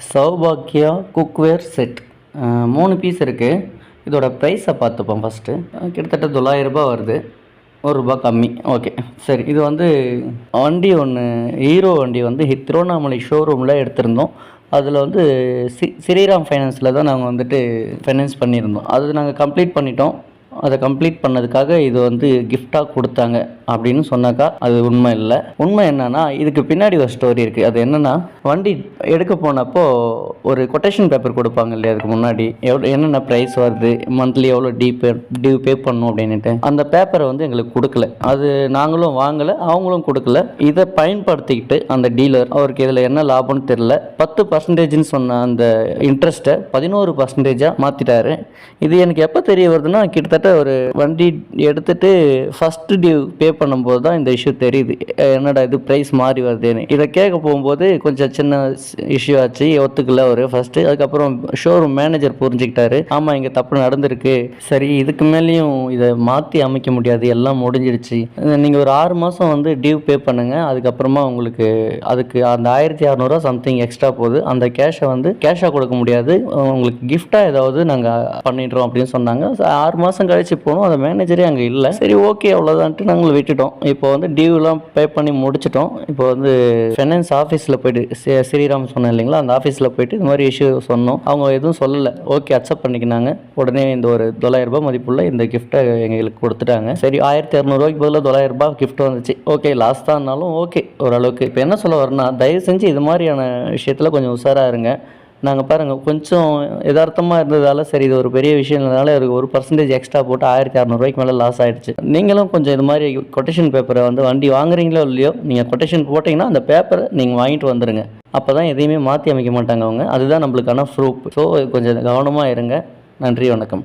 சௌபாக்கியா cookware set 3 piece இருக்குது. இதோட ப்ரைஸை பார்த்துப்போம் ஃபஸ்ட்டு. கிட்டத்தட்ட 900 ரூபாய் வருது, ₹1 கம்மி. ஓகே சரி. இது வந்து வண்டி ஒன்று, ஹீரோ வண்டி வந்து திருவண்ணாமலை ஷோரூமில் எடுத்திருந்தோம். அதில் வந்து ஸ்ரீராம் ஃபைனான்ஸில் தான் நாங்கள் வந்துட்டு ஃபைனான்ஸ் பண்ணியிருந்தோம். அது நாங்கள் கம்ப்ளீட் பண்ணிட்டோம். அதை கம்ப்ளீட் பண்ணதுக்காக இது வந்து கிஃப்டாக கொடுத்தாங்க அப்படின்னு சொன்னாக்கா அது உண்மை இல்லை. உண்மை என்னன்னா, இதுக்கு பின்னாடி ஒரு ஸ்டோரி இருக்குது. அது என்னென்னா, வண்டி எடுக்க போனப்போ ஒரு கொட்டேஷன் பேப்பர் கொடுப்பாங்க இல்லையா, அதுக்கு முன்னாடி என்னென்ன ப்ரைஸ் வருது, மந்த்லி எவ்வளோ டியூ பே பண்ணணும் அப்படின்ட்டு. அந்த பேப்பரை வந்து எங்களுக்கு கொடுக்கல. அது நாங்களும் வாங்கலை, அவங்களும் கொடுக்கல. இதை பயன்படுத்திக்கிட்டு அந்த டீலர், அவருக்கு இதில் என்ன லாபம்னு தெரில, 10% சொன்ன அந்த இன்ட்ரெஸ்ட்டை 11% மாற்றிட்டாரு. இது எனக்கு எப்போ தெரிய வருதுன்னா, கிட்டத்தட்ட ஒரு வண்டி எடுத்துட்டு ஃபஸ்ட்டு டியூ பே பண்ணும்போது தான் இந்த இஷ்யூ தெரியுது. என்னடா இது ப்ரைஸ் மாறி வருதுன்னு. இதை கேட்க போகும்போது கொஞ்சம் சின்ன இஷ்யூ ஆச்சு, ஒத்துக்கல ஒரு ஃபஸ்ட்டு. அதுக்கப்புறம் ஷோரூம் மேனேஜர் புரிஞ்சுக்கிட்டாரு, ஆமாம் இங்கே தப்பு நடந்திருக்கு, சரி இதுக்கு மேலேயும் இதை மாற்றி அமைக்க முடியாது, எல்லாம் முடிஞ்சிடுச்சு, நீங்கள் ஒரு 6 மாதம் வந்து டியூ பே பண்ணுங்கள், அதுக்கப்புறமா உங்களுக்கு அதுக்கு அந்த 1600 சம்திங் எக்ஸ்ட்ரா போகுது, அந்த கேஷை வந்து கேஷாக கொடுக்க முடியாது, உங்களுக்கு கிஃப்டாக ஏதாவது நாங்கள் பண்ணிடுறோம் அப்படின்னு சொன்னாங்க. 6 மாதம் கழிச்சு போனோம், அந்த மேனேஜரே அங்கே இல்லை. சரி ஓகே அவ்வளோதான்ட்டு நாங்கள் விட்டுட்டோம். இப்போ வந்து டியூலாம் பே பண்ணி முடிச்சிட்டோம். இப்போ வந்து ஃபைனான்ஸ் ஆஃபீஸில் போயிட்டு, ஸ்ரீராம் சொன்னேன் இல்லைங்களா, அந்த ஆஃபீஸில் போயிட்டு இந்த மாதிரி இஷ்யூ சொன்னோம். அவங்க எதுவும் சொல்லலை, ஓகே அக்செப்ட் பண்ணிக்கினாங்க. உடனே இந்த ஒரு 900 ரூபாய் மதிப்புள்ள இந்த கிஃப்ட்டை எங்களுக்கு கொடுத்துட்டாங்க. சரி 1600 ரூபாய்க்கு பதிலாக 900 ரூபாய் கிஃப்ட் வந்துச்சு. ஓகே லாஸ் தான் இருந்தாலும் ஓகே ஓரளவுக்கு. இப்போ என்ன சொல்ல வரேன்னா, தயவு செஞ்சு இது மாதிரியான விஷயத்தில் கொஞ்சம் உஷாராக இருங்க. நாங்கள் பாருங்கள் கொஞ்சம் யதார்த்தமாக இருந்ததால் சரி இது ஒரு பெரிய விஷயம் இருந்ததால் அதுக்கு 1% எக்ஸ்ட்ரா போட்டு 1600 ரூபாய்க்கு மேலே லாஸ் ஆகிடுச்சு. நீங்களும் கொஞ்சம் இது மாதிரி கொட்டேஷன் பேப்பரை வந்து வண்டி வாங்குறீங்களோ இல்லையோ, நீங்கள் கொட்டேஷன் போட்டிங்கன்னா அந்த பேப்பரை நீங்கள் வாங்கிட்டு வந்துடுங்க. அப்போ தான் எதையுமே மாற்றி அமைக்க மாட்டாங்க அவங்க. அதுதான் நம்மளுக்கான ப்ரூஃப். ஸோ கொஞ்சம் கவனமாக இருங்க. நன்றி, வணக்கம்.